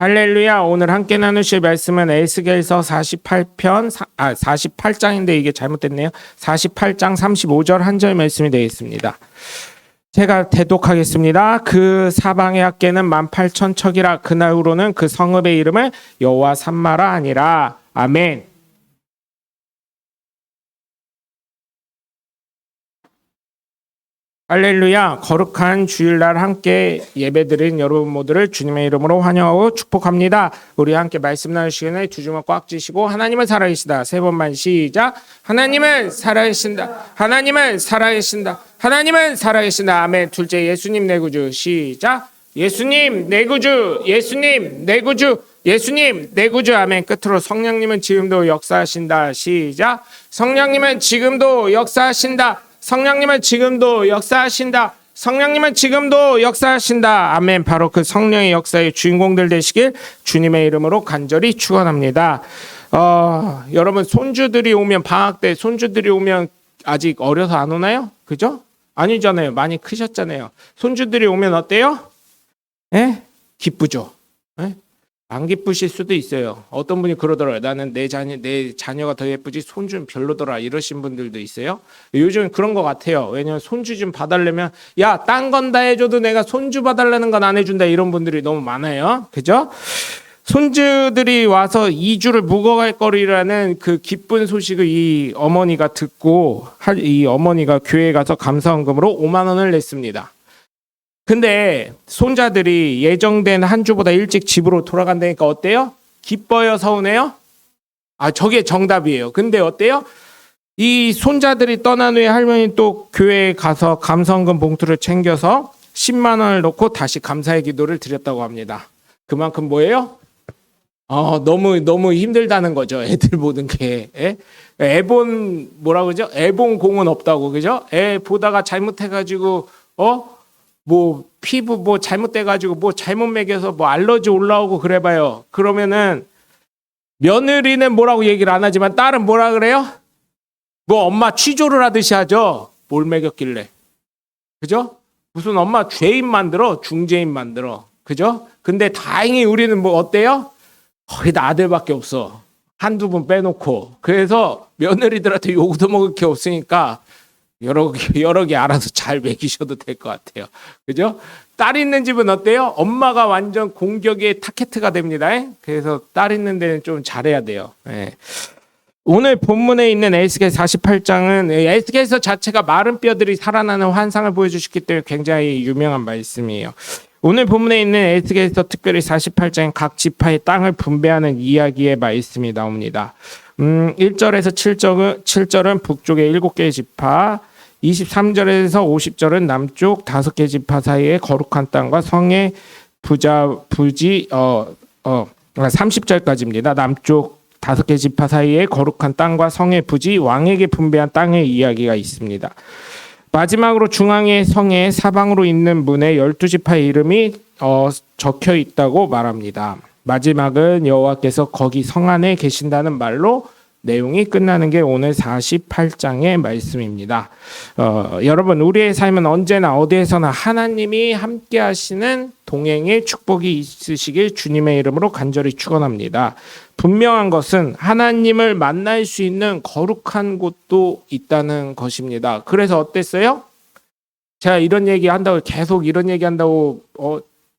할렐루야. 오늘 함께 나누실 말씀은 에스겔서 48장인데 이게 잘못됐네요. 48장 35절 한 절 말씀이 되겠습니다. 제가 대독하겠습니다. 그 사방의 학계는 18,000척이라 그날후로는 그 성읍의 이름을 여호와 삼마라 하니라. 아멘. 할렐루야. 거룩한 주일날 함께 예배드린 여러분 모두를 주님의 이름으로 환영하고 축복합니다. 우리 함께 말씀 나눌 시간에 두 주먹 꽉 쥐시고 하나님은 살아계시다. 세 번만 시작. 하나님은 살아계신다. 하나님은 살아계신다. 하나님은 살아계신다. 아멘. 둘째, 예수님 내 구주. 시작. 예수님 내 구주. 예수님 내 구주. 예수님 내 구주. 아멘. 끝으로 성령님은 지금도 역사하신다. 시작. 성령님은 지금도 역사하신다. 성령님은 지금도 역사하신다. 성령님은 지금도 역사하신다. 아멘. 바로 그 성령의 역사의 주인공들 되시길 주님의 이름으로 간절히 축원합니다. 여러분 손주들이 오면 방학 때 손주들이 오면 아직 어려서 안 오나요? 그죠? 아니잖아요. 많이 크셨잖아요. 손주들이 오면 어때요? 예? 기쁘죠. 예? 안 기쁘실 수도 있어요. 어떤 분이 그러더라고요. 나는 내 자녀가 더 예쁘지 손주는 별로더라 이러신 분들도 있어요. 요즘 그런 것 같아요. 왜냐면 손주 좀 봐달라면 야, 딴 건 다 해줘도 내가 손주 봐달라는 건 안 해준다 이런 분들이 너무 많아요. 그죠? 손주들이 와서 2주를 묵어갈 거리라는 그 기쁜 소식을 이 어머니가 듣고 이 어머니가 교회에 가서 감사헌금으로 5만 원을 냈습니다. 근데 손자들이 예정된 한 주보다 일찍 집으로 돌아간다니까 어때요? 기뻐요? 서운해요? 저게 정답이에요. 근데 어때요? 이 손자들이 떠난 후에 할머니 또 교회에 가서 감사헌금 봉투를 챙겨서 10만 원을 넣고 다시 감사의 기도를 드렸다고 합니다. 그만큼 뭐예요? 너무 힘들다는 거죠. 애들 보는 게. 애본 뭐라 그러죠? 애본 공은 없다고. 그죠? 애 보다가 잘못해가지고 뭐 피부 뭐 잘못돼가지고 뭐 잘못 먹여서 뭐 알러지 올라오고 그래봐요. 그러면은 며느리는 뭐라고 얘기를 안 하지만 딸은 뭐라 그래요? 뭐 엄마 취조를 하듯이 하죠. 뭘 먹였길래. 그죠? 무슨 엄마 죄인 만들어 중죄인 만들어. 그죠? 근데 다행히 우리는 뭐 어때요? 거의 다 아들밖에 없어. 한두 분 빼놓고. 그래서 며느리들한테 욕도 먹을 게 없으니까 여러 개 알아서 잘 먹이셔도 될 것 같아요. 그죠? 딸 있는 집은 어때요? 엄마가 완전 공격의 타겟가 됩니다. 그래서 딸 있는 데는 좀 잘해야 돼요. 오늘 본문에 있는 에스겔 48장은 에스겔서 자체가 마른 뼈들이 살아나는 환상을 보여주셨기 때문에 굉장히 유명한 말씀이에요. 오늘 본문에 있는 에스겔서 특별히 48장은 각 지파의 땅을 분배하는 이야기의 말씀이 나옵니다. 1절에서 7절은 북쪽의 7개의 지파, 23절에서 50절은 남쪽 5개 지파 사이의 거룩한 땅과 성의 부지 30절까지입니다. 남쪽 5개 지파 사이의 거룩한 땅과 성의 부지 왕에게 분배한 땅의 이야기가 있습니다. 마지막으로 중앙의 성의 사방으로 있는 문에 12지파의 이름이 적혀 있다고 말합니다. 마지막은 여호와께서 거기 성 안에 계신다는 말로 내용이 끝나는 게 오늘 48장의 말씀입니다. 여러분 우리의 삶은 언제나 어디에서나 하나님이 함께 하시는 동행의 축복이 있으시길 주님의 이름으로 간절히 축원합니다. 분명한 것은 하나님을 만날 수 있는 거룩한 곳도 있다는 것입니다. 그래서 어땠어요? 제가 이런 얘기 한다고 계속 이런 얘기 한다고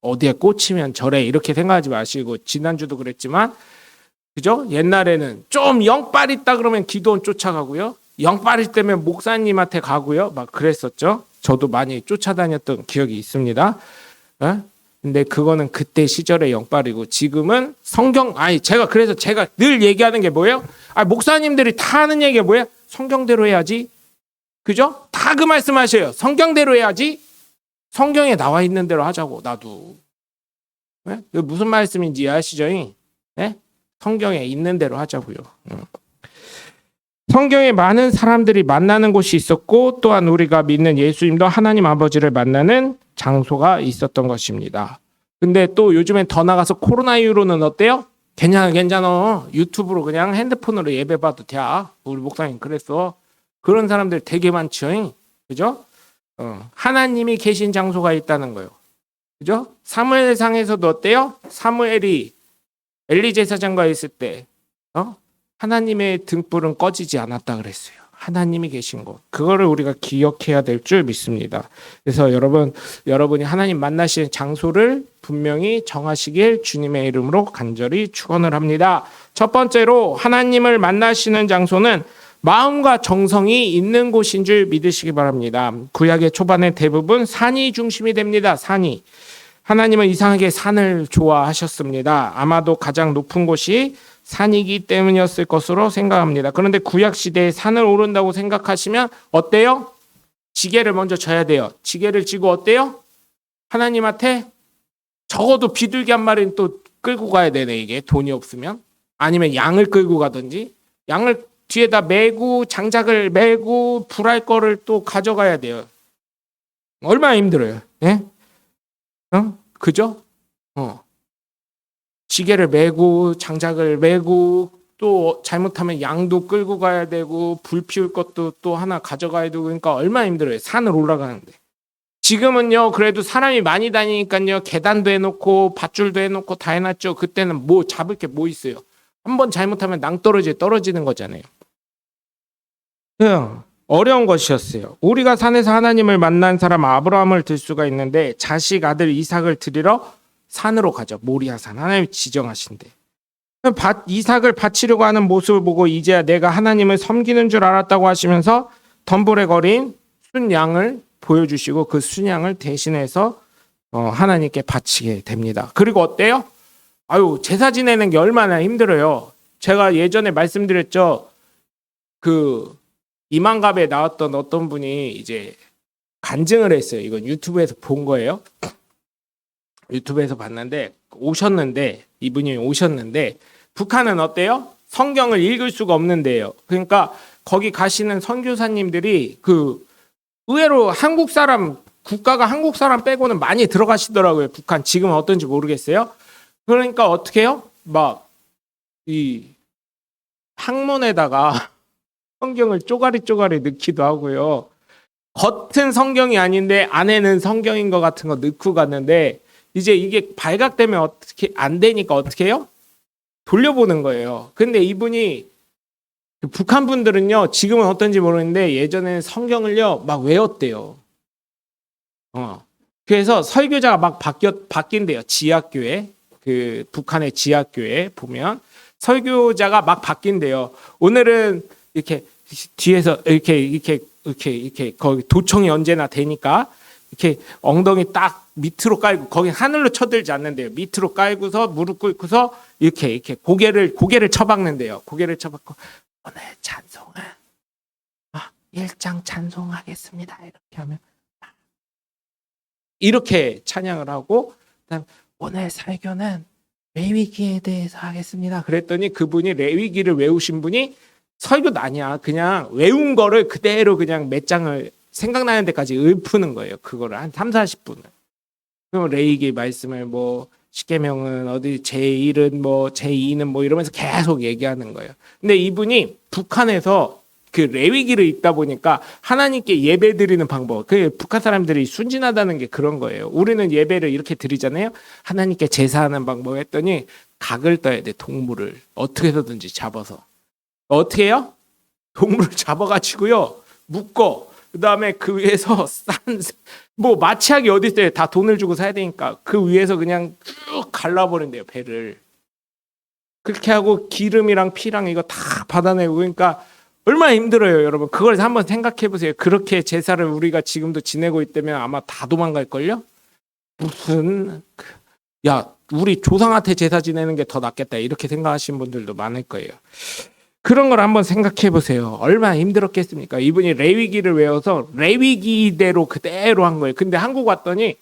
어디에 꽂히면 저래 이렇게 생각하지 마시고 지난주도 그랬지만 그죠? 옛날에는 좀 영빨 있다 그러면 기도원 쫓아가고요. 영빨 있다면 목사님한테 가고요. 막 그랬었죠. 저도 많이 쫓아다녔던 기억이 있습니다. 근데 그거는 그때 시절의 영빨이고 지금은 제가 늘 얘기하는 게 뭐예요? 목사님들이 다 하는 얘기가 뭐예요? 성경대로 해야지. 그죠? 다 그 말씀하셔요. 성경대로 해야지. 성경에 나와 있는 대로 하자고 나도. 무슨 말씀인지 아시죠? 성경에 있는 대로 하자고요. 성경에 많은 사람들이 만나는 곳이 있었고 또한 우리가 믿는 예수님도 하나님 아버지를 만나는 장소가 있었던 것입니다. 근데 또 요즘엔 더 나가서 코로나 이후로는 어때요? 괜찮아. 유튜브로 그냥 핸드폰으로 예배 봐도 돼. 우리 목사님 그랬어. 그런 사람들 되게 많죠. 그죠? 하나님이 계신 장소가 있다는 거예요. 그죠? 사무엘상에서도 어때요? 사무엘이 엘리 제사장과 있을 때 하나님의 등불은 꺼지지 않았다 그랬어요. 하나님이 계신 것. 그거를 우리가 기억해야 될 줄 믿습니다. 그래서 여러분이 하나님 만나시는 장소를 분명히 정하시길 주님의 이름으로 간절히 축원을 합니다. 첫 번째로 하나님을 만나시는 장소는 마음과 정성이 있는 곳인 줄 믿으시기 바랍니다. 구약의 초반에 대부분 산이 중심이 됩니다. 산이. 하나님은 이상하게 산을 좋아하셨습니다. 아마도 가장 높은 곳이 산이기 때문이었을 것으로 생각합니다. 그런데 구약 시대에 산을 오른다고 생각하시면 어때요? 지게를 먼저 져야 돼요. 지게를 지고 어때요? 하나님한테 적어도 비둘기 한 마리는 또 끌고 가야 되네. 이게 돈이 없으면. 아니면 양을 끌고 가든지 양을 뒤에다 메고 장작을 메고 불할 거를 또 가져가야 돼요. 얼마나 힘들어요. 예? 그죠? 지게를 메고 장작을 메고 또 잘못하면 양도 끌고 가야 되고 불 피울 것도 또 하나 가져가야 되고 그러니까 얼마나 힘들어요. 산을 올라가는데. 지금은요 그래도 사람이 많이 다니니까요 계단도 해놓고 밧줄도 해놓고 다 해놨죠. 그때는 뭐 잡을 게 뭐 있어요. 한번 잘못하면 낭떠러지에 떨어지는 거잖아요. 어려운 것이었어요. 우리가 산에서 하나님을 만난 사람 아브라함을 들 수가 있는데 자식 아들 이삭을 드리러 산으로 가죠. 모리아산. 하나님이 지정하신대. 이삭을 바치려고 하는 모습을 보고 이제야 내가 하나님을 섬기는 줄 알았다고 하시면서 덤불에 거린 순양을 보여주시고 그 순양을 대신해서 하나님께 바치게 됩니다. 그리고 어때요? 제사 지내는 게 얼마나 힘들어요. 제가 예전에 말씀드렸죠. 그 이만갑에 나왔던 어떤 분이 이제 간증을 했어요. 이건 유튜브에서 본 거예요. 유튜브에서 봤는데 이분이 오셨는데 북한은 어때요? 성경을 읽을 수가 없는데요. 그러니까 거기 가시는 선교사님들이 그 의외로 한국 사람 국가가 한국 사람 빼고는 많이 들어가시더라고요. 북한 지금은 어떤지 모르겠어요. 그러니까 어떻게 해요? 막 이 항문에다가 성경을 쪼가리 넣기도 하고요. 겉은 성경이 아닌데 안에는 성경인 것 같은 거 넣고 갔는데 이제 이게 발각되면 어떻게 안 되니까 어떻게 해요? 돌려보는 거예요. 근데 이분이 북한 분들은요 지금은 어떤지 모르는데 예전에는 성경을요 막 외웠대요. 그래서 설교자가 막 바뀐대요. 지하교회 그 북한의 지하교회 보면 설교자가 막 바뀐대요. 오늘은 이렇게 뒤에서 이렇게 거기 도청이 언제나 되니까 이렇게 엉덩이 딱 밑으로 깔고 거기 하늘로 쳐들지 않는데요. 밑으로 깔고서 무릎 꿇고서 이렇게 고개를 쳐박는데요. 고개를 쳐박고 오늘 찬송은 1장 찬송하겠습니다. 이렇게 하면 이렇게 찬양을 하고 그다음 오늘 설교는 레위기에 대해서 하겠습니다. 그랬더니 그분이 레위기를 외우신 분이 설교도 아니야. 그냥 외운 거를 그대로 그냥 몇 장을 생각나는 데까지 읊는 거예요. 그거를 한 30-40분을. 그럼 레위기 말씀을 뭐 십계명은 어디 제1은 뭐 제2는 뭐 이러면서 계속 얘기하는 거예요. 근데 이분이 북한에서 그 레위기를 읽다 보니까 하나님께 예배 드리는 방법. 그 북한 사람들이 순진하다는 게 그런 거예요. 우리는 예배를 이렇게 드리잖아요. 하나님께 제사하는 방법 했더니 각을 떠야 돼. 동물을 어떻게 해서든지 잡아서. 어떻게 해요? 동물을 잡아가지고요 묶어. 그 다음에 그 위에서 뭐 마취하기 어디 있어요. 다 돈을 주고 사야 되니까 그 위에서 그냥 쭉 갈라버린대요. 배를. 그렇게 하고 기름이랑 피랑 이거 다 받아내고 그러니까 얼마나 힘들어요. 여러분 그걸 한번 생각해 보세요. 그렇게 제사를 우리가 지금도 지내고 있다면 아마 다 도망갈걸요. 무슨 우리 조상한테 제사 지내는 게 더 낫겠다 이렇게 생각하시는 분들도 많을 거예요. 그런 걸 한번 생각해 보세요. 얼마나 힘들었겠습니까? 이분이 레위기를 외워서 레위기대로 그대로 한 거예요. 근데 한국 왔더니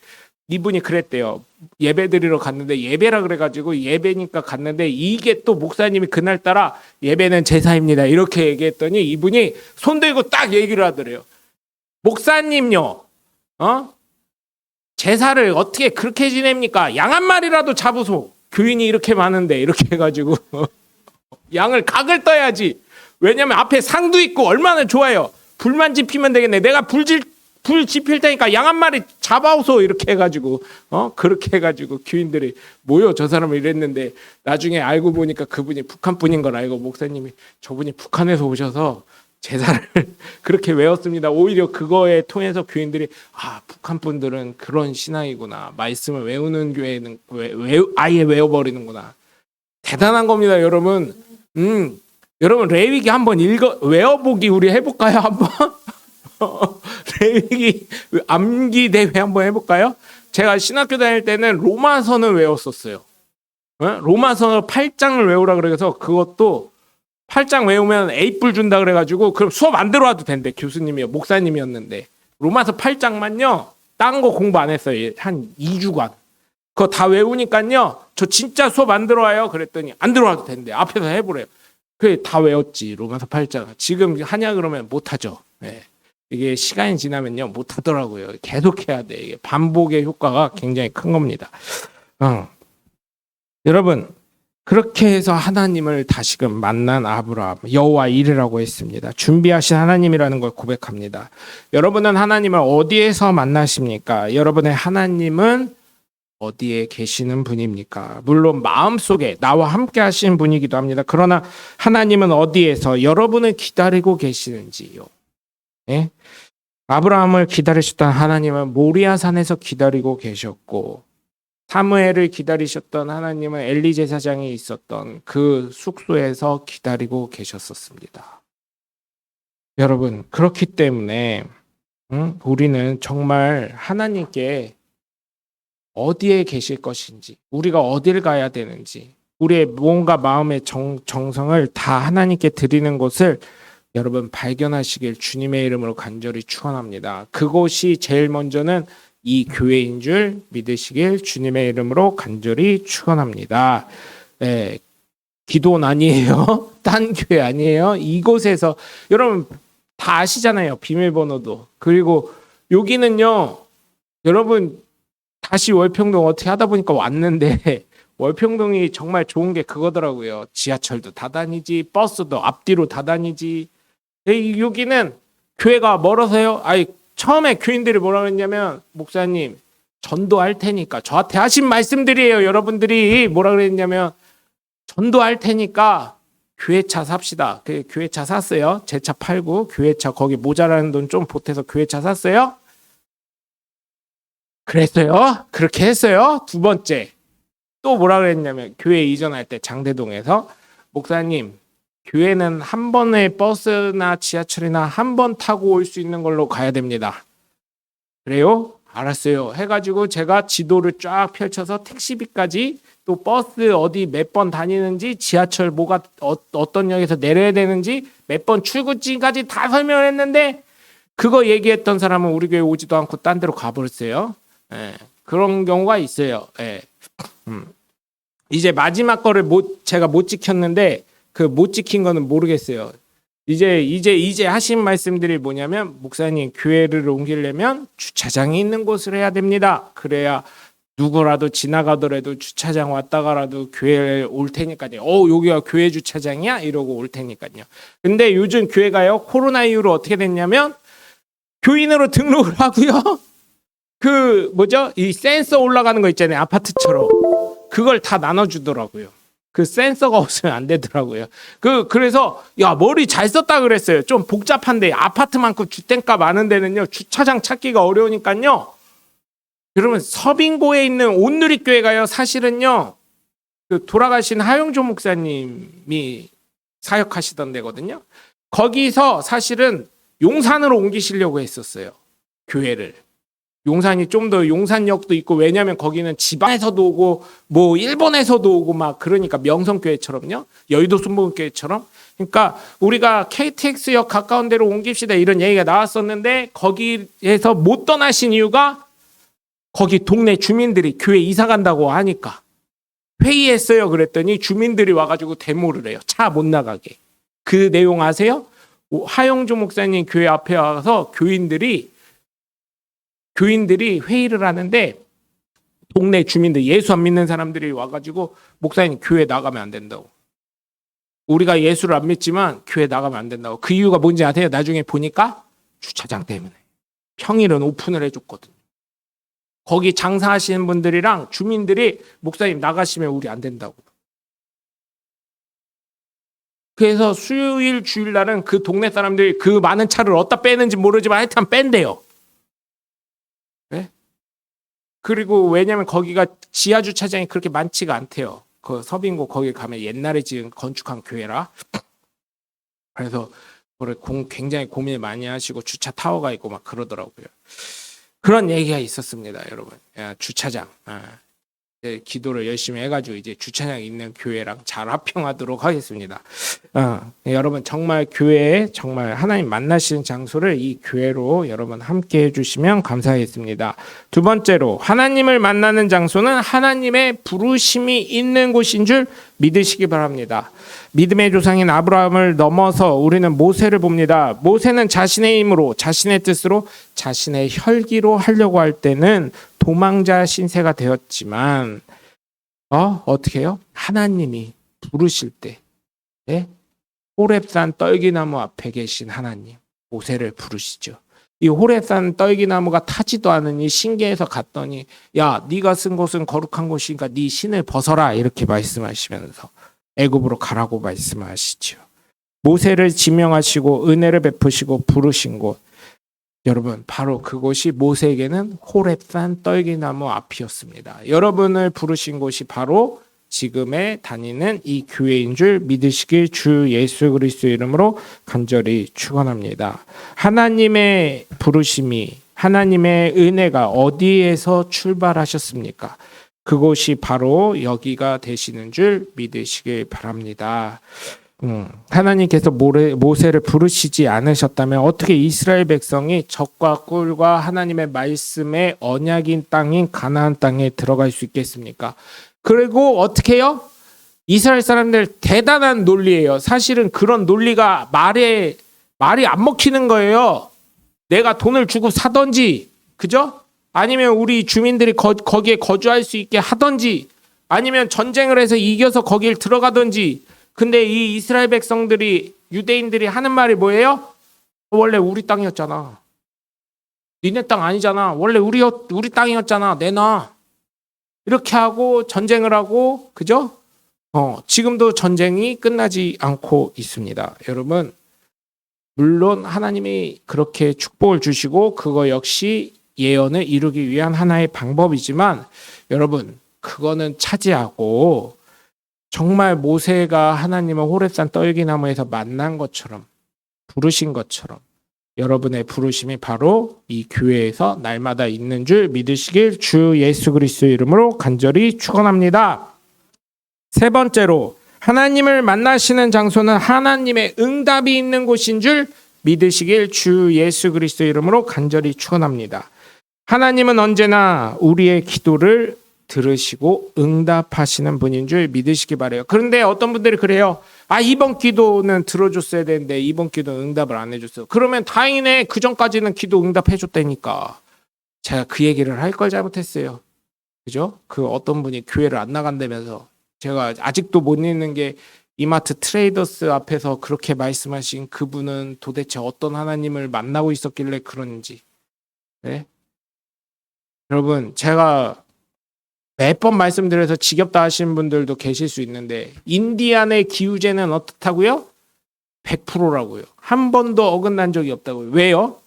이분이 그랬대요. 예배 드리러 갔는데 예배라 그래가지고 예배니까 갔는데 이게 또 목사님이 그날따라 예배는 제사입니다. 이렇게 얘기했더니 이분이 손 들고 딱 얘기를 하더래요. 목사님요. 제사를 어떻게 그렇게 지냅니까? 양 한 마리라도 잡으소. 교인이 이렇게 많은데 이렇게 해가지고 양을 각을 떠야지. 왜냐면 앞에 상도 있고 얼마나 좋아요. 불만 지피면 되겠네. 내가 불 지필 테니까 양 한 마리 잡아오소 이렇게 해가지고 그렇게 해가지고 교인들이 뭐요 저 사람은 이랬는데 나중에 알고 보니까 그분이 북한 분인 걸 알고 목사님이 저분이 북한에서 오셔서 제사를 그렇게 외웠습니다. 오히려 그거에 통해서 교인들이 북한 분들은 그런 신앙이구나. 말씀을 외우는 교회는 아예 외워버리는구나. 대단한 겁니다, 여러분. 여러분 레위기 한번 외워보기 우리 해볼까요? 한번 레위기 암기 대회 한번 해볼까요? 제가 신학교 다닐 때는 로마서는 외웠었어요. 로마서 8장을 외우라 그래서 그것도 8장 외우면 A뿔 준다 그래가지고 그럼 수업 안 들어와도 된대. 교수님이요, 목사님이었는데 로마서 8장만요 딴 거 공부 안 했어요. 한 2주간 그거 다 외우니까요 저 진짜 수업 안 들어와요 그랬더니 안 들어와도 된대. 앞에서 해보래요. 그래 다 외웠지 로마서 8장. 지금 하냐 그러면 못하죠. 네. 이게 시간이 지나면요 못하더라고요. 계속해야 돼. 이게 반복의 효과가 굉장히 큰 겁니다. 여러분 그렇게 해서 하나님을 다시금 만난 아브라함, 여호와 이르라고 했습니다. 준비하신 하나님이라는 걸 고백합니다. 여러분은 하나님을 어디에서 만나십니까? 여러분의 하나님은 어디에 계시는 분입니까? 물론 마음속에 나와 함께 하시는 분이기도 합니다. 그러나 하나님은 어디에서 여러분을 기다리고 계시는지요? 예? 아브라함을 기다리셨던 하나님은 모리아 산에서 기다리고 계셨고 사무엘을 기다리셨던 하나님은 엘리 제사장이 있었던 그 숙소에서 기다리고 계셨었습니다. 여러분 그렇기 때문에 우리는 정말 하나님께 어디에 계실 것인지, 우리가 어딜 가야 되는지, 우리의 뭔가 마음의 정성을 다 하나님께 드리는 것을 여러분 발견하시길 주님의 이름으로 간절히 축원합니다. 그것이 제일 먼저는 이 교회인 줄 믿으시길 주님의 이름으로 간절히 축원합니다. 네, 기도는 아니에요. 딴 교회 아니에요. 이곳에서 여러분 다 아시잖아요. 비밀번호도. 그리고 여기는요. 여러분 다시 월평동 어떻게 하다 보니까 왔는데 월평동이 정말 좋은 게 그거더라고요. 지하철도 다 다니지, 버스도 앞뒤로 다 다니지. 여기는 교회가 멀어서요. 처음에 교인들이 뭐라 그랬냐면 목사님 전도할 테니까 저한테 하신 말씀들이에요. 여러분들이 뭐라 그랬냐면 전도할 테니까 교회차 삽시다. 그 교회차 샀어요. 제 차 팔고 교회차 거기 모자라는 돈 좀 보태서 교회차 샀어요. 그랬어요. 그렇게 했어요. 두 번째 또 뭐라 그랬냐면 교회 이전할 때 장대동에서 목사님 교회는 한 번에 버스나 지하철이나 한 번 타고 올 수 있는 걸로 가야 됩니다. 그래요? 알았어요. 해가지고 제가 지도를 쫙 펼쳐서 택시비까지 또 버스 어디 몇 번 다니는지 지하철 뭐가 어떤 역에서 내려야 되는지 몇 번 출구지까지 다 설명을 했는데 그거 얘기했던 사람은 우리 교회 오지도 않고 딴 데로 가버렸어요. 예, 그런 경우가 있어요. 예. 이제 마지막 거를 제가 못 지켰는데 그 못 지킨 거는 모르겠어요. 이제 하신 말씀들이 뭐냐면 목사님 교회를 옮기려면 주차장이 있는 곳을 해야 됩니다. 그래야 누구라도 지나가더라도 주차장 왔다가라도 교회에 올 테니까요. 여기가 교회 주차장이야? 이러고 올 테니까요. 근데 요즘 교회가요 코로나 이후로 어떻게 됐냐면 교인으로 등록을 하고요. 이 센서 올라가는 거 있잖아요. 아파트처럼. 그걸 다 나눠주더라고요. 그 센서가 없으면 안 되더라고요. 그래서 머리 잘 썼다 그랬어요. 좀 복잡한데 아파트만큼 주택가 많은 데는요 주차장 찾기가 어려우니까요. 여러분 서빙고에 있는 온누리교회가요 사실은요 그 돌아가신 하용조 목사님이 사역하시던 데거든요. 거기서 사실은 용산으로 옮기시려고 했었어요. 교회를. 용산이 좀 더 용산역도 있고 왜냐면 거기는 지방에서도 오고 뭐 일본에서도 오고 막 그러니까 명성교회처럼요. 여의도 순복음교회처럼. 그러니까 우리가 KTX역 가까운 데로 옮깁시다 이런 얘기가 나왔었는데 거기에서 못 떠나신 이유가 거기 동네 주민들이 교회 이사 간다고 하니까 회의했어요. 그랬더니 주민들이 와가지고 데모를 해요. 차 못 나가게. 그 내용 아세요? 하용조 목사님 교회 앞에 와서 교인들이 회의를 하는데 동네 주민들 예수 안 믿는 사람들이 와가지고 목사님 교회 나가면 안 된다고. 우리가 예수를 안 믿지만 교회 나가면 안 된다고. 그 이유가 뭔지 아세요? 나중에 보니까 주차장 때문에. 평일은 오픈을 해줬거든요. 거기 장사하시는 분들이랑 주민들이 목사님 나가시면 우리 안 된다고. 그래서 수요일 주일날은 그 동네 사람들이 그 많은 차를 어디다 빼는지 모르지만 하여튼 뺀대요. 네? 그리고 왜냐면 거기가 지하 주차장이 그렇게 많지가 않대요. 그 서빙고 거기 가면 옛날에 지은 건축한 교회라. 그래서 굉장히 고민을 많이 하시고 주차 타워가 있고 막 그러더라고요. 그런 얘기가 있었습니다, 여러분. 야, 주차장. 기도를 열심히 해가지고 이제 주차장 있는 교회랑 잘 합평하도록 하겠습니다. 여러분 정말 교회에 정말 하나님 만나시는 장소를 이 교회로 여러분 함께 해주시면 감사하겠습니다. 두 번째로 하나님을 만나는 장소는 하나님의 부르심이 있는 곳인 줄 믿으시기 바랍니다. 믿음의 조상인 아브라함을 넘어서 우리는 모세를 봅니다. 모세는 자신의 힘으로 자신의 뜻으로 자신의 혈기로 하려고 할 때는 도망자 신세가 되었지만 어떻게 해요? 하나님이 부르실 때 호렙산 떨기나무 앞에 계신 하나님 모세를 부르시죠. 이 호렙산 떨기나무가 타지도 않으니 신기해서 갔더니 야 네가 쓴 곳은 거룩한 곳이니까 네 신을 벗어라 이렇게 말씀하시면서 애굽으로 가라고 말씀하시죠. 모세를 지명하시고 은혜를 베푸시고 부르신 곳 여러분 바로 그곳이 모세에게는 호렙산 떨기나무 앞이었습니다. 여러분을 부르신 곳이 바로 지금의 다니는 이 교회인 줄 믿으시길 주 예수 그리스도 이름으로 간절히 축원합니다. 하나님의 부르심이 하나님의 은혜가 어디에서 출발하셨습니까? 그곳이 바로 여기가 되시는 줄 믿으시길 바랍니다. 하나님께서 모세를 부르시지 않으셨다면 어떻게 이스라엘 백성이 적과 꿀과 하나님의 말씀의 언약인 땅인 가나안 땅에 들어갈 수 있겠습니까? 그리고 어떻게 해요? 이스라엘 사람들 대단한 논리예요. 사실은 그런 논리가 말이 안 먹히는 거예요. 내가 돈을 주고 사든지 그죠? 아니면 우리 주민들이 거기에 거주할 수 있게 하든지 아니면 전쟁을 해서 이겨서 거길 들어가든지 근데 이 이스라엘 백성들이 유대인들이 하는 말이 뭐예요? 원래 우리 땅이었잖아. 니네 땅 아니잖아. 원래 우리 땅이었잖아. 내놔. 이렇게 하고 전쟁을 하고 그죠? 지금도 전쟁이 끝나지 않고 있습니다. 여러분 물론 하나님이 그렇게 축복을 주시고 그거 역시 예언을 이루기 위한 하나의 방법이지만 여러분 그거는 차지하고 정말 모세가 하나님을 호렙산 떨기나무에서 만난 것처럼 부르신 것처럼 여러분의 부르심이 바로 이 교회에서 날마다 있는 줄 믿으시길 주 예수 그리스도 이름으로 간절히 축원합니다. 세 번째로 하나님을 만나시는 장소는 하나님의 응답이 있는 곳인 줄 믿으시길 주 예수 그리스도 이름으로 간절히 축원합니다. 하나님은 언제나 우리의 기도를 들으시고 응답하시는 분인 줄 믿으시기 바라요. 그런데 어떤 분들이 그래요. 이번 기도는 들어줬어야 되는데 이번 기도는 응답을 안 해줬어요. 그러면 다행이네. 그 전까지는 기도 응답해줬다니까. 제가 그 얘기를 할 걸 잘못했어요. 그죠? 그 어떤 분이 교회를 안 나간다면서 제가 아직도 못 읽는 게 이마트 트레이더스 앞에서 그렇게 말씀하신 그분은 도대체 어떤 하나님을 만나고 있었길래 그런지. 네? 여러분 제가 몇 번 말씀드려서 지겹다 하시는 분들도 계실 수 있는데 인디안의 기후제는 어떻다고요? 100%라고요. 한 번도 어긋난 적이 없다고요. 왜요?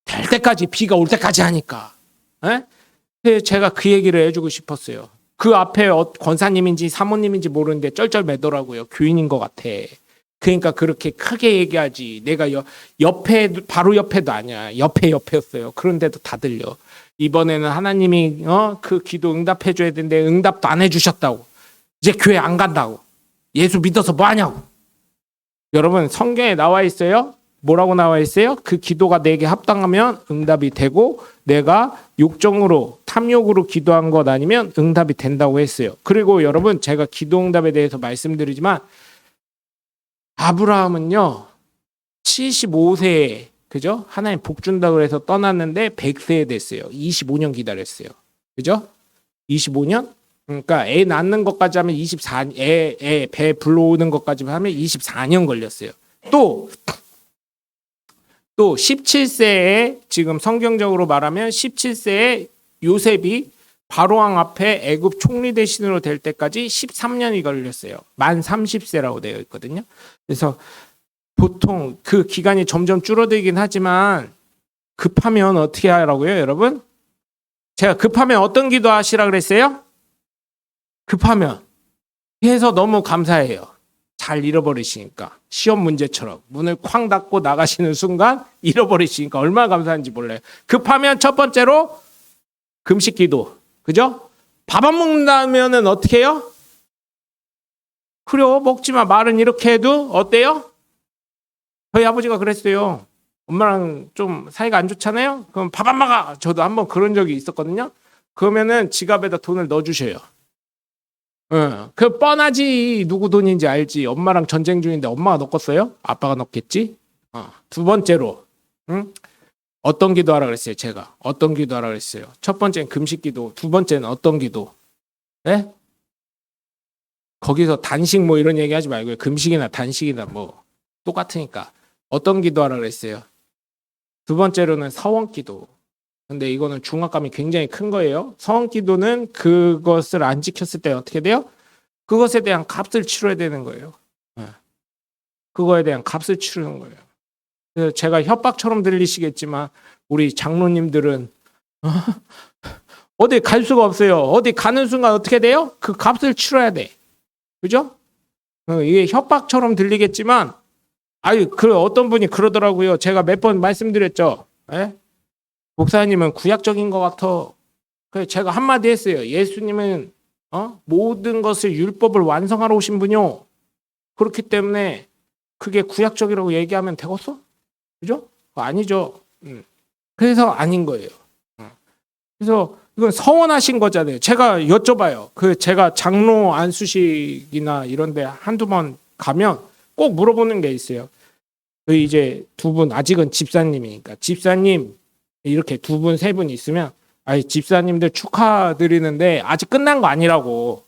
될 때까지 비가 올 때까지 하니까. 에? 제가 그 얘기를 해주고 싶었어요. 그 앞에 권사님인지 사모님인지 모르는데 쩔쩔매더라고요. 교인인 것 같아. 그러니까 그렇게 크게 얘기하지. 내가 옆에 바로 옆에도 아니야. 옆에였어요. 그런데도 다 들려. 이번에는 하나님이 그 기도 응답해 줘야 되는데 응답도 안 해주셨다고. 이제 교회 안 간다고. 예수 믿어서 뭐 하냐고. 여러분 성경에 나와 있어요. 뭐라고 나와 있어요? 그 기도가 내게 합당하면 응답이 되고 내가 욕정으로 탐욕으로 기도한 것 아니면 응답이 된다고 했어요. 그리고 여러분 제가 기도 응답에 대해서 말씀드리지만 아브라함은요 75세에 그죠? 하나님 복 준다고 해서 떠났는데 100세에 됐어요. 25년 기다렸어요. 그죠? 25년? 그러니까 애 낳는 것까지 하면 배 불러오는 것까지 하면 24년 걸렸어요. 또 또 17세에 지금 성경적으로 말하면 17세에 요셉이 바로왕 앞에 애굽 총리 대신으로 될 때까지 13년이 걸렸어요. 만 30세라고 되어 있거든요. 그래서 보통 그 기간이 점점 줄어들긴 하지만 급하면 어떻게 하라고요, 여러분? 제가 급하면 어떤 기도 하시라 그랬어요? 급하면. 해서 너무 감사해요. 잘 잃어버리시니까. 시험 문제처럼 문을 쾅 닫고 나가시는 순간 잃어버리시니까 얼마나 감사한지 몰라요. 급하면 첫 번째로 금식 기도. 그죠? 밥 안 먹는다면은 어떻게 해요? 그래요. 먹지마. 말은 이렇게 해도 어때요? 저희 아버지가 그랬어요. 엄마랑 좀 사이가 안 좋잖아요? 그럼 밥 안 먹어. 저도 한번 그런 적이 있었거든요. 그러면은 지갑에다 돈을 넣어주셔요. 그 뻔하지. 누구 돈인지 알지. 엄마랑 전쟁 중인데 엄마가 넣었어요? 아빠가 넣겠지? 두 번째로 어떤 기도하라 그랬어요? 제가 어떤 기도하라 그랬어요? 첫 번째는 금식 기도, 두 번째는 어떤 기도? 네? 거기서 단식 뭐 이런 얘기 하지 말고요. 금식이나 단식이나 뭐 똑같으니까 어떤 기도하라 그랬어요? 두 번째로는 서원 기도. 근데 이거는 중압감이 굉장히 큰 거예요. 서원 기도는 그것을 안 지켰을 때 어떻게 돼요? 그것에 대한 값을 치러야 되는 거예요. 그거에 대한 값을 치르는 거예요. 그래서 제가 협박처럼 들리시겠지만 우리 장로님들은 어디 갈 수가 없어요. 어디 가는 순간 어떻게 돼요? 그 값을 치러야 돼. 그죠? 이게 협박처럼 들리겠지만 그 어떤 분이 그러더라고요. 제가 몇 번 말씀드렸죠. 예? 목사님은 구약적인 것 같아. 그래서 제가 한마디 했어요. 예수님은 모든 것을 율법을 완성하러 오신 분이요. 그렇기 때문에 그게 구약적이라고 얘기하면 되겠어? 그죠? 아니죠. 그래서 아닌 거예요. 그래서 이건 서원하신 거잖아요. 제가 여쭤봐요. 제가 장로 안수식이나 이런데 한두 번 가면 꼭 물어보는 게 있어요. 이제 두 분 아직은 집사님이니까 집사님 이렇게 두 분, 세 분 있으면 집사님들 축하드리는데 아직 끝난 거 아니라고.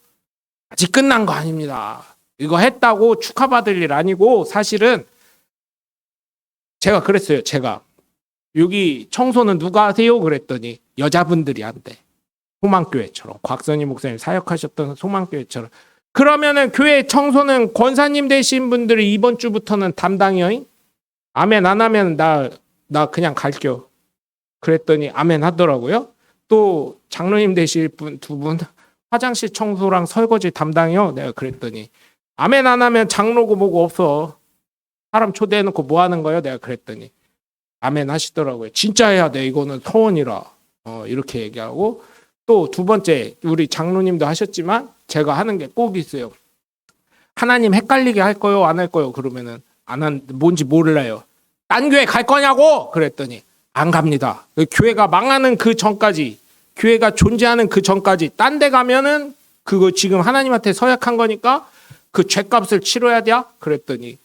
아직 끝난 거 아닙니다. 이거 했다고 축하받을 일 아니고 사실은 제가 그랬어요. 제가 여기 청소는 누가 하세요? 그랬더니 여자분들이 한대. 소망교회처럼 곽선희 목사님 사역하셨던 소망교회처럼. 그러면은 교회 청소는 권사님 되신 분들이 이번 주부터는 담당이요. 아멘 안 하면 나 그냥 갈게요. 그랬더니 아멘 하더라고요. 또 장로님 되실 분 두 분 화장실 청소랑 설거지 담당이요. 내가 그랬더니 아멘 안 하면 장로고 뭐고 없어. 사람 초대해놓고 뭐 하는 거예요? 내가 그랬더니 아멘 하시더라고요. 진짜 해야 돼. 이거는 서원이라. 이렇게 얘기하고 또 두 번째 우리 장로님도 하셨지만 제가 하는 게 꼭 있어요. 하나님 헷갈리게 할 거요? 안 할 거요? 그러면은 뭔지 몰라요. 딴 교회 갈 거냐고? 그랬더니 안 갑니다. 교회가 망하는 그 전까지, 교회가 존재하는 그 전까지 딴 데 가면은 그거 지금 하나님한테 서약한 거니까 그 죄값을 치러야 돼? 그랬더니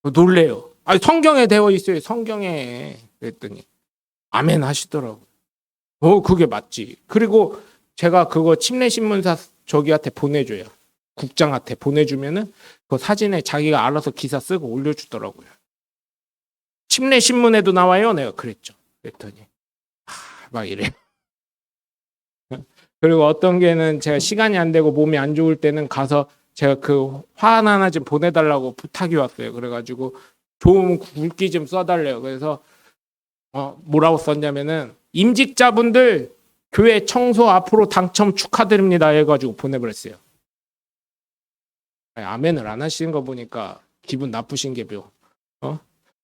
놀래요. 성경에 되어 있어요. 성경에. 그랬더니 아멘 하시더라고요. 그게 맞지. 그리고 제가 그거 침례신문사 저기한테 보내줘요. 국장한테 보내주면은 그 사진에 자기가 알아서 기사 쓰고 올려주더라고요. 침례신문에도 나와요. 내가 그랬죠. 그랬더니 막 이래. 그리고 어떤 게는 제가 시간이 안 되고 몸이 안 좋을 때는 가서 제가 그 화환 하나 좀 보내달라고 부탁이 왔어요. 그래가지고 좋은 굵기 좀 써달래요. 그래서 뭐라고 썼냐면은 임직자분들 교회 청소 앞으로 당첨 축하드립니다 해가지고 보내버렸어요. 아멘을 안 하시는 거 보니까 기분 나쁘신 게 뭐.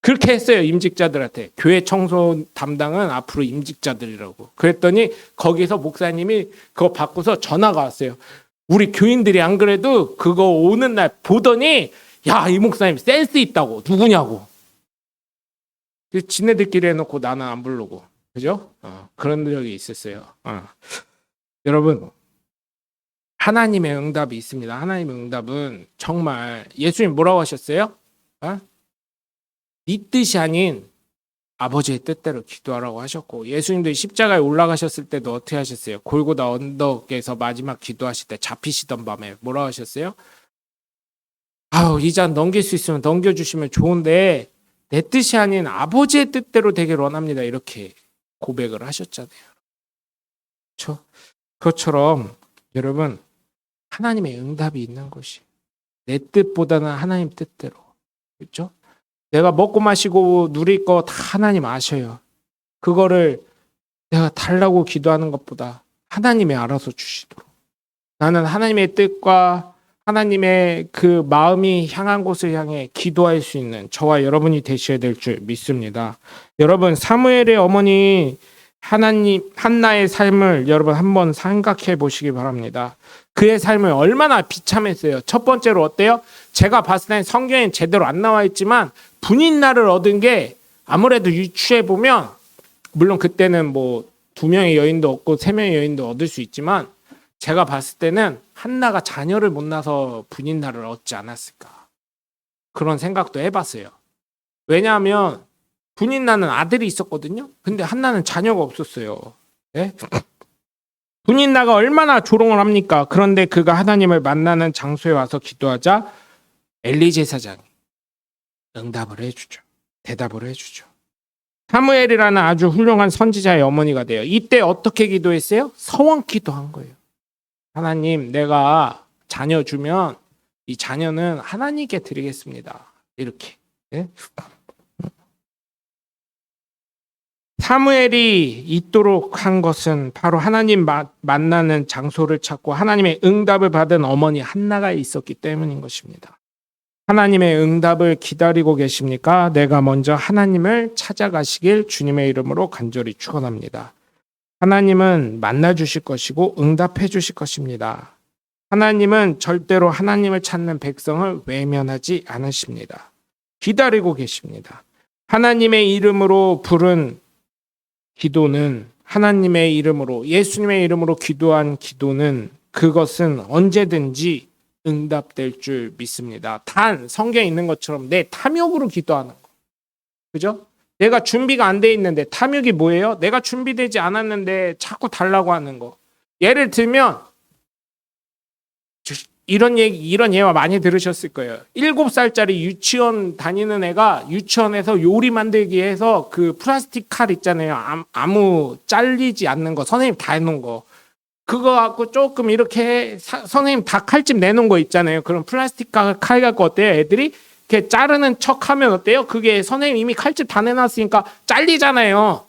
그렇게 했어요. 임직자들한테. 교회 청소 담당은 앞으로 임직자들이라고. 그랬더니 거기서 목사님이 그거 받고서 전화가 왔어요. 우리 교인들이 안 그래도 그거 오는 날 보더니 야, 이 목사님 센스 있다고. 누구냐고. 지네들끼리 해놓고 나는 안 부르고. 그죠? 그런 적이 있었어요. 여러분, 하나님의 응답이 있습니다. 하나님의 응답은 정말 예수님 뭐라고 하셨어요? 네 뜻이 아닌 아버지의 뜻대로 기도하라고 하셨고, 예수님도 십자가에 올라가셨을 때도 어떻게 하셨어요? 골고다 언덕에서 마지막 기도하실 때 잡히시던 밤에 뭐라고 하셨어요? 이 잔 넘길 수 있으면 넘겨주시면 좋은데 내 뜻이 아닌 아버지의 뜻대로 되길 원합니다. 이렇게 고백을 하셨잖아요. 그렇죠? 그것처럼 여러분 하나님의 응답이 있는 것이 내 뜻보다는 하나님 뜻대로. 그렇죠? 내가 먹고 마시고 누릴 거 다 하나님 아셔요. 그거를 내가 달라고 기도하는 것보다 하나님이 알아서 주시도록. 나는 하나님의 뜻과 하나님의 그 마음이 향한 곳을 향해 기도할 수 있는 저와 여러분이 되셔야 될 줄 믿습니다. 여러분 사무엘의 어머니 한나의 삶을 여러분 한번 생각해 보시기 바랍니다. 그의 삶을 얼마나 비참했어요. 첫 번째로 어때요? 제가 봤을 땐 성경엔 제대로 안 나와 있지만 분인날을 얻은 게 아무래도 유추해 보면 물론 그때는 뭐 2명의 여인도 얻고 3명의 여인도 얻을 수 있지만 제가 봤을 때는 한나가 자녀를 못 낳아서 분인날을 얻지 않았을까 그런 생각도 해봤어요. 왜냐하면 분인날은 아들이 있었거든요. 근데 한나는 자녀가 없었어요. 네? 분인나가 얼마나 조롱을 합니까? 그런데 그가 하나님을 만나는 장소에 와서 기도하자 엘리 제사장이 응답을 해주죠. 대답을 해주죠. 사무엘이라는 아주 훌륭한 선지자의 어머니가 돼요. 이때 어떻게 기도했어요? 서원 기도한 거예요. 하나님, 내가 자녀 주면 이 자녀는 하나님께 드리겠습니다. 이렇게. 네? 사무엘이 있도록 한 것은 바로 하나님 만나는 장소를 찾고 하나님의 응답을 받은 어머니 한나가 있었기 때문인 것입니다. 하나님의 응답을 기다리고 계십니까? 내가 먼저 하나님을 찾아가시길 주님의 이름으로 간절히 축원합니다. 하나님은 만나 주실 것이고 응답해 주실 것입니다. 하나님은 절대로 하나님을 찾는 백성을 외면하지 않으십니다. 기다리고 계십니다. 하나님의 이름으로 부른 기도는 하나님의 이름으로 예수님의 이름으로 기도한 기도는 그것은 언제든지 응답될 줄 믿습니다. 단 성경에 있는 것처럼 내 탐욕으로 기도하는 거. 그죠? 내가 준비가 안 돼 있는데 탐욕이 뭐예요? 내가 준비되지 않았는데 자꾸 달라고 하는 거. 예를 들면 이런 예화 많이 들으셨을 거예요. 7살짜리 유치원 다니는 애가 유치원에서 요리 만들기 해서 그 플라스틱 칼 있잖아요. 아무 잘리지 않는 거. 선생님 다 해놓은 거. 그거 갖고 조금 이렇게 선생님 다 칼집 내놓은 거 있잖아요. 그럼 플라스틱 칼 갖고 어때요? 애들이 이렇게 자르는 척 하면 어때요? 그게 선생님 이미 칼집 다 내놨으니까 잘리잖아요.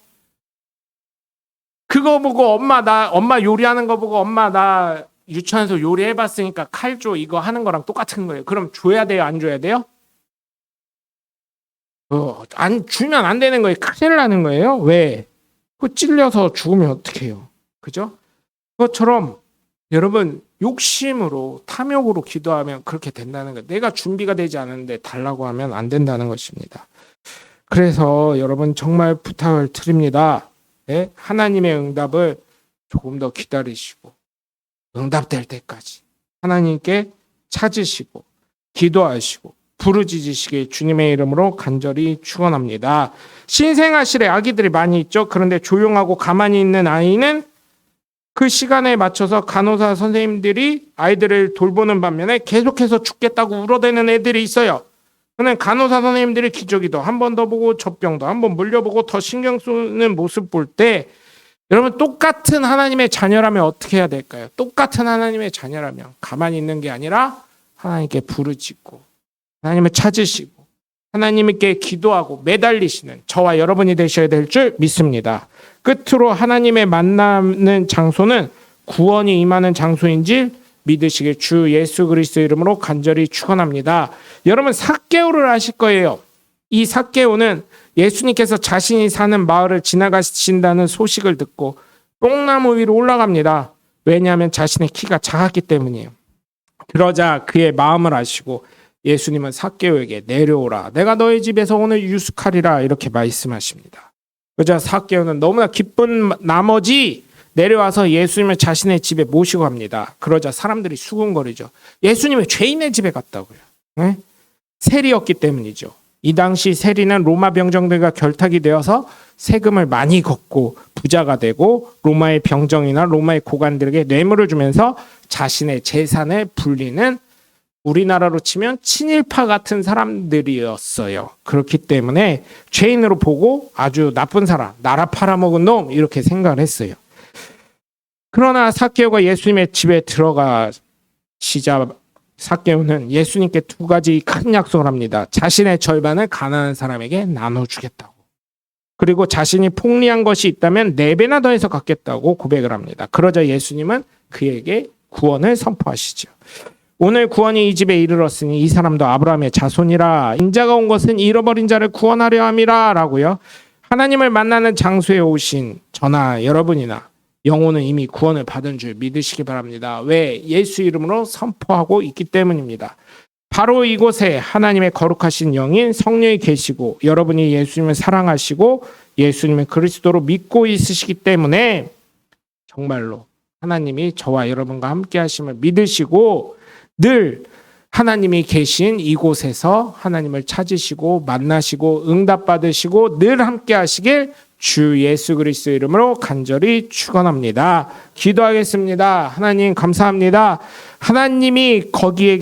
그거 보고 엄마 요리하는 거 보고 엄마 나 유치원에서 요리해봤으니까 칼 줘 이거 하는 거랑 똑같은 거예요. 그럼 줘야 돼요? 안 줘야 돼요? 안 주면 안 되는 거예요. 큰일 나는 거예요. 왜? 그 찔려서 죽으면 어떡해요? 그죠? 그것처럼 여러분 욕심으로 탐욕으로 기도하면 그렇게 된다는 거예요. 내가 준비가 되지 않은데 달라고 하면 안 된다는 것입니다. 그래서 여러분 정말 부탁을 드립니다. 네? 하나님의 응답을 조금 더 기다리시고 응답될 때까지 하나님께 찾으시고 기도하시고 부르짖으시길 주님의 이름으로 간절히 축원합니다. 신생아실에 아기들이 많이 있죠. 그런데 조용하고 가만히 있는 아이는 그 시간에 맞춰서 간호사 선생님들이 아이들을 돌보는 반면에 계속해서 죽겠다고 울어대는 애들이 있어요. 그는 간호사 선생님들이 기저귀도 한 번 더 보고 젖병도 한 번 물려보고 더 신경 쓰는 모습 볼 때 여러분 똑같은 하나님의 자녀라면 어떻게 해야 될까요? 똑같은 하나님의 자녀라면 가만히 있는 게 아니라 하나님께 부르짖고 하나님을 찾으시고 하나님께 기도하고 매달리시는 저와 여러분이 되셔야 될 줄 믿습니다. 끝으로 하나님의 만나는 장소는 구원이 임하는 장소인지 믿으시길 주 예수 그리스도 이름으로 간절히 축원합니다. 여러분 삭개오를 아실 거예요. 이 삭개오는 예수님께서 자신이 사는 마을을 지나가신다는 소식을 듣고 뽕나무 위로 올라갑니다. 왜냐하면 자신의 키가 작았기 때문이에요. 그러자 그의 마음을 아시고 예수님은 삭개오에게 내려오라. 내가 너희 집에서 오늘 유숙하리라 이렇게 말씀하십니다. 그러자 삭개오는 너무나 기쁜 나머지 내려와서 예수님을 자신의 집에 모시고 갑니다. 그러자 사람들이 수군거리죠. 예수님은 죄인의 집에 갔다고요. 네? 세리였기 때문이죠. 이 당시 세리는 로마 병정들과 결탁이 되어서 세금을 많이 걷고 부자가 되고 로마의 병정이나 로마의 고관들에게 뇌물을 주면서 자신의 재산을 불리는 우리나라로 치면 친일파 같은 사람들이었어요. 그렇기 때문에 죄인으로 보고 아주 나쁜 사람, 나라 팔아먹은 놈 이렇게 생각을 했어요. 그러나 삭개오가 예수님의 집에 들어가시자 삭개오는 예수님께 두 가지 큰 약속을 합니다. 자신의 절반을 가난한 사람에게 나눠주겠다고. 그리고 자신이 폭리한 것이 있다면 4배나 더해서 갖겠다고 고백을 합니다. 그러자 예수님은 그에게 구원을 선포하시죠. 오늘 구원이 이 집에 이르렀으니 이 사람도 아브라함의 자손이라. 인자가 온 것은 잃어버린 자를 구원하려 함이라 라고요. 하나님을 만나는 장소에 오신 저나 여러분이나 영혼은 이미 구원을 받은 줄 믿으시기 바랍니다. 왜? 예수 이름으로 선포하고 있기 때문입니다. 바로 이곳에 하나님의 거룩하신 영인 성령이 계시고 여러분이 예수님을 사랑하시고 예수님을 그리스도로 믿고 있으시기 때문에 정말로 하나님이 저와 여러분과 함께 하심을 믿으시고 늘 하나님이 계신 이곳에서 하나님을 찾으시고 만나시고 응답받으시고 늘 함께 하시길 주 예수 그리스도 이름으로 간절히 축원합니다. 기도하겠습니다. 하나님 감사합니다. 하나님이 거기에